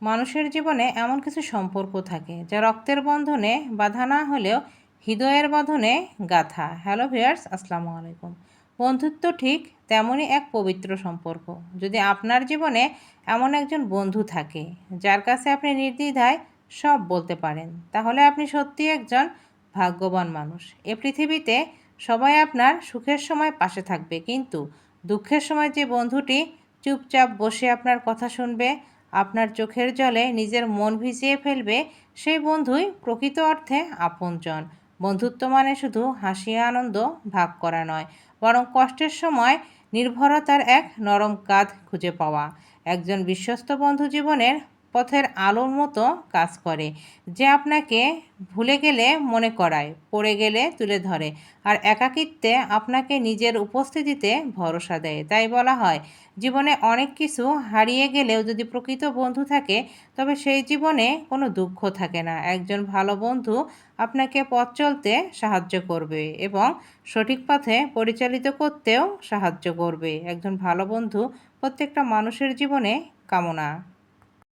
মানুষের জীবনে এমন কিছু সম্পর্ক থাকে যা রক্তের বন্ধনে বাঁধা না হলেও হৃদয়ের বাঁধনে গাঁথা। হ্যালো ভিউয়ার্স, আসসালামু আলাইকুম। বন্ধুত্ব ঠিক তেমনই এক পবিত্র সম্পর্ক। যদি আপনার জীবনে এমন একজন বন্ধু থাকে যার কাছে আপনি নির্দ্বিধায় সব বলতে পারেন, তাহলে আপনি সত্যিই একজন ভাগ্যবান মানুষ। এ পৃথিবীতে সবাই আপনার সুখের সময় পাশে থাকবে, কিন্তু দুঃখের সময় যে বন্ধুটি চুপচাপ বসে আপনার কথা শুনবে, আপনার চোখের জলে নিজের মন ভিজিয়ে ফেলবে, সেই বন্ধুই প্রকৃত অর্থে আপনজন। বন্ধুত্ব মানে শুধু হাসি আনন্দ ভাগ করা নয়, বরং কষ্টের সময় নির্ভরতার এক নরম কাঁধ খুঁজে পাওয়া। একজন বিশ্বস্ত বন্ধু জীবনের পথের আলোর মতো কাজ করে, যে আপনাকে ভুলে গেলে মনে করায়, পড়ে গেলে তুলে ধরে, আর একাকিত্বে আপনাকে নিজের উপস্থিতিতে ভরসা দেয়। তাই বলা হয়, জীবনে অনেক কিছু হারিয়ে গেলেও যদি প্রকৃত বন্ধু থাকে, তবে সেই জীবনে কোনো দুঃখ থাকে না। একজন ভালো বন্ধু আপনাকে পথ চলতে সাহায্য করবে এবং সঠিক পথে পরিচালিত করতেও সাহায্য করবে। একজন ভালো বন্ধু প্রত্যেকটা মানুষের জীবনে কামনা।